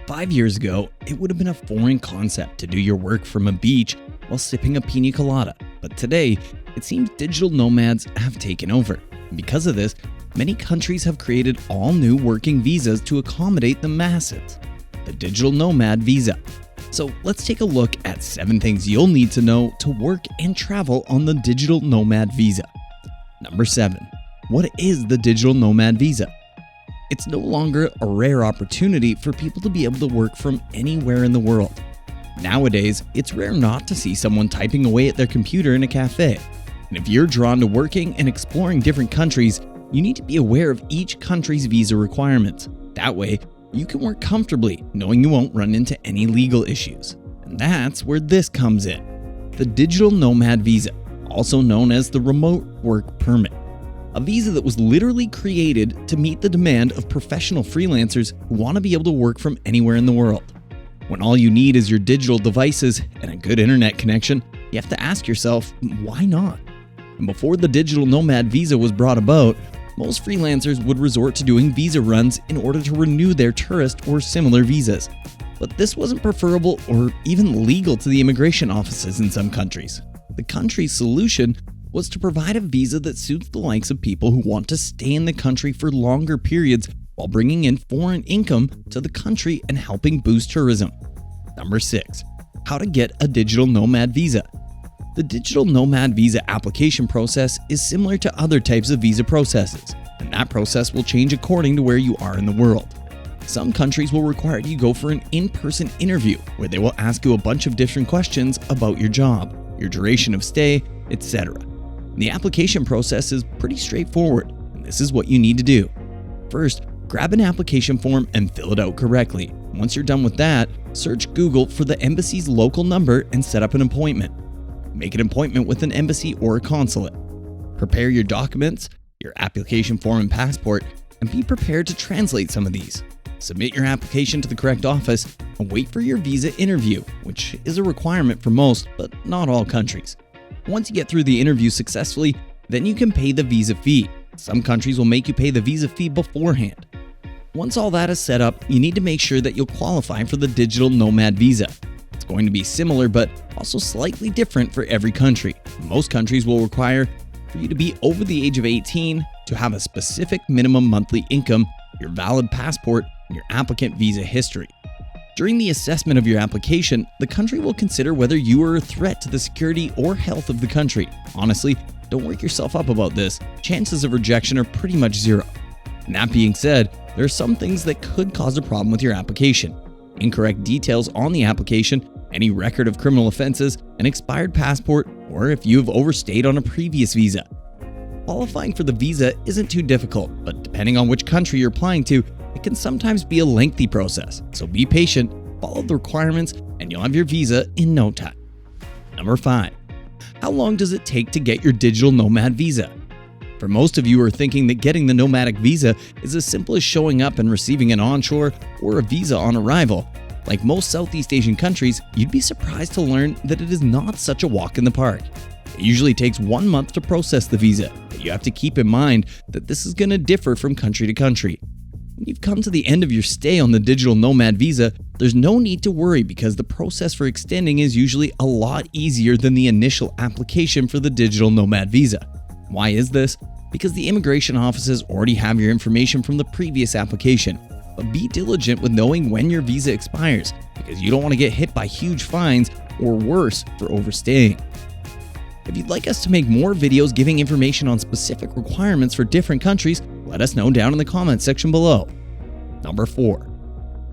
5 years ago, it would have been a foreign concept to do your work from a beach while sipping a pina colada, but today, it seems digital nomads have taken over. And because of this, many countries have created all new working visas to accommodate the masses. The digital nomad visa. So let's take a look at 7 things you'll need to know to work and travel on the digital nomad visa. Number 7. What is the digital nomad visa? It's no longer a rare opportunity for people to be able to work from anywhere in the world. Nowadays, it's rare not to see someone typing away at their computer in a cafe. And if you're drawn to working and exploring different countries, you need to be aware of each country's visa requirements. That way, you can work comfortably, knowing you won't run into any legal issues. And that's where this comes in. The digital nomad visa, also known as the remote work permit. A visa that was literally created to meet the demand of professional freelancers who want to be able to work from anywhere in the world. When all you need is your digital devices and a good internet connection, you have to ask yourself, why not? And before the digital nomad visa was brought about, most freelancers would resort to doing visa runs in order to renew their tourist or similar visas. But this wasn't preferable or even legal to the immigration offices in some countries. The country's solution was to provide a visa that suits the likes of people who want to stay in the country for longer periods while bringing in foreign income to the country and helping boost tourism. Number 6. How to get a digital nomad visa. The digital nomad visa application process is similar to other types of visa processes, and that process will change according to where you are in the world. Some countries will require you to go for an in-person interview where they will ask you a bunch of different questions about your job, your duration of stay, etc. The application process is pretty straightforward, and this is what you need to do. First, grab an application form and fill it out correctly. Once you're done with that, search Google for the embassy's local number and set up an appointment. Make an appointment with an embassy or a consulate. Prepare your documents, your application form and passport, and be prepared to translate some of these. Submit your application to the correct office and wait for your visa interview, which is a requirement for most, but not all countries. Once you get through the interview successfully, then you can pay the visa fee. Some countries will make you pay the visa fee beforehand. Once all that is set up, you need to make sure that you'll qualify for the digital nomad visa. It's going to be similar but also slightly different for every country. Most countries will require for you to be over the age of 18, to have a specific minimum monthly income, your valid passport, and your applicant visa history. During the assessment of your application, the country will consider whether you are a threat to the security or health of the country. Honestly, don't work yourself up about this. Chances of rejection are pretty much zero. And that being said, there are some things that could cause a problem with your application. Incorrect details on the application, any record of criminal offenses, an expired passport, or if you have overstayed on a previous visa. Qualifying for the visa isn't too difficult, but depending on which country you're applying to, it can sometimes be a lengthy process. So be patient, follow the requirements, and you'll have your visa in no time. Number 5. How long does it take to get your digital nomad visa? For most of you who are thinking that getting the nomadic visa is as simple as showing up and receiving an onshore or a visa on arrival, like most Southeast Asian countries, you'd be surprised to learn that it is not such a walk in the park. It usually takes 1 month to process the visa, but you have to keep in mind that this is going to differ from country to country. When you've come to the end of your stay on the digital nomad visa, there's no need to worry because the process for extending is usually a lot easier than the initial application for the digital nomad visa. Why is this? Because the immigration offices already have your information from the previous application. But be diligent with knowing when your visa expires because you don't want to get hit by huge fines or worse for overstaying. If you'd like us to make more videos giving information on specific requirements for different countries, let us know down in the comments section below. Number 4.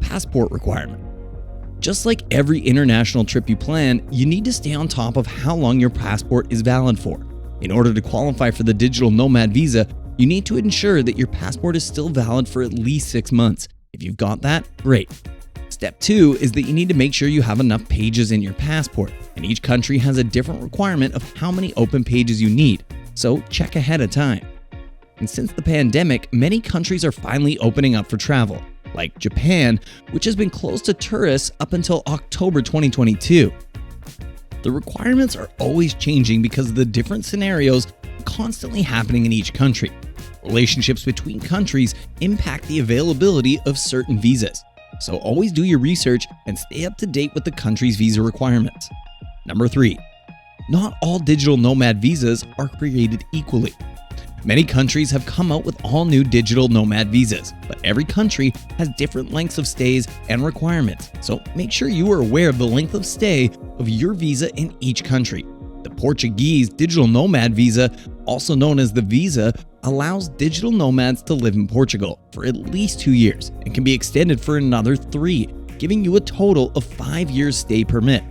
Passport requirement. Just like every international trip you plan, you need to stay on top of how long your passport is valid for. In order to qualify for the digital nomad visa, you need to ensure that your passport is still valid for at least 6 months. If you've got that, great. Step 2 is that you need to make sure you have enough pages in your passport, and each country has a different requirement of how many open pages you need, so check ahead of time. And since the pandemic, many countries are finally opening up for travel, like Japan, which has been closed to tourists up until October 2022. The requirements are always changing because of the different scenarios constantly happening in each country. Relationships between countries impact the availability of certain visas. so always do your research and stay up to date with the country's visa requirements. Number 3. Not all digital nomad visas are created equally. Many countries have come out with all new digital nomad visas, but every country has different lengths of stays and requirements, so make sure you are aware of the length of stay of your visa in each country. The Portuguese digital nomad visa, also known as the visa, allows digital nomads to live in Portugal for at least 2 years and can be extended for another 3, giving you a total of 5 years stay permit.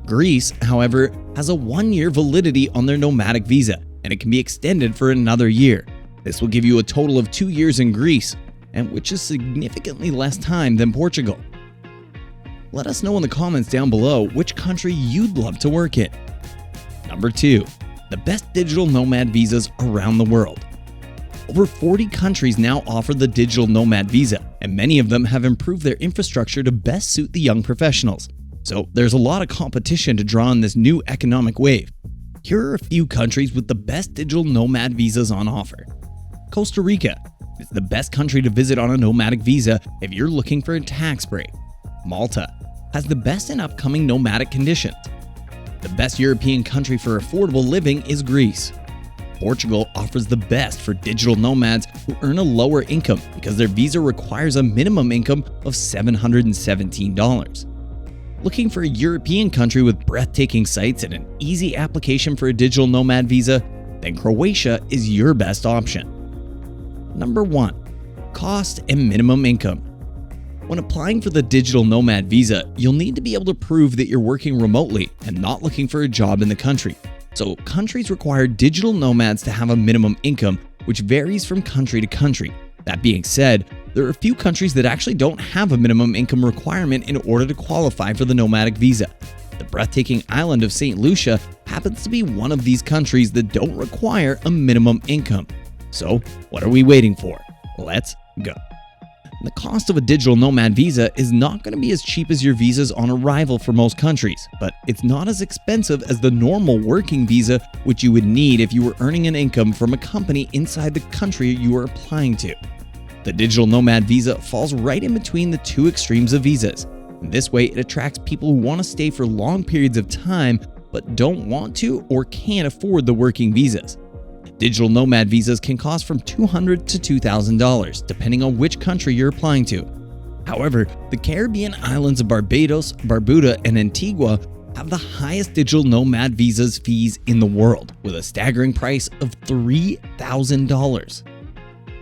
Greece, however, has a 1-year validity on their nomadic visa, and it can be extended for another year. This will give you a total of 2 years in Greece, and which is significantly less time than Portugal. Let us know in the comments down below which country you'd love to work in. Number 2. The best digital nomad visas around the world. Over 40 countries now offer the digital nomad visa, and many of them have improved their infrastructure to best suit the young professionals. So there's a lot of competition to draw on this new economic wave. Here are a few countries with the best digital nomad visas on offer. Costa Rica is the best country to visit on a nomadic visa if you're looking for a tax break. Malta has the best and upcoming nomadic conditions. The best European country for affordable living is Greece. Portugal offers the best for digital nomads who earn a lower income because their visa requires a minimum income of $717. Looking for a European country with breathtaking sights and an easy application for a digital nomad visa? Then Croatia is your best option. Number 1. Cost and minimum income. When applying for the digital nomad visa, you'll need to be able to prove that you're working remotely and not looking for a job in the country. So countries require digital nomads to have a minimum income, which varies from country to country. That being said, there are a few countries that actually don't have a minimum income requirement in order to qualify for the nomadic visa. The breathtaking island of St. Lucia happens to be one of these countries that don't require a minimum income. So, what are we waiting for? Let's go. The cost of a digital nomad visa is not going to be as cheap as your visas on arrival for most countries, but it's not as expensive as the normal working visa, which you would need if you were earning an income from a company inside the country you are applying to. The digital nomad visa falls right in between the two extremes of visas. In this way, it attracts people who want to stay for long periods of time but don't want to or can't afford the working visas. Digital nomad visas can cost from $200 to $2,000, depending on which country you're applying to. However, the Caribbean islands of Barbados, Barbuda, and Antigua have the highest digital nomad visas fees in the world, with a staggering price of $3,000.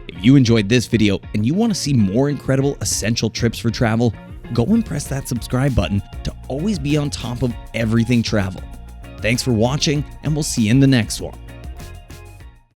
If you enjoyed this video and you want to see more incredible essential trips for travel, go and press that subscribe button to always be on top of everything travel. Thanks for watching, and we'll see you in the next one.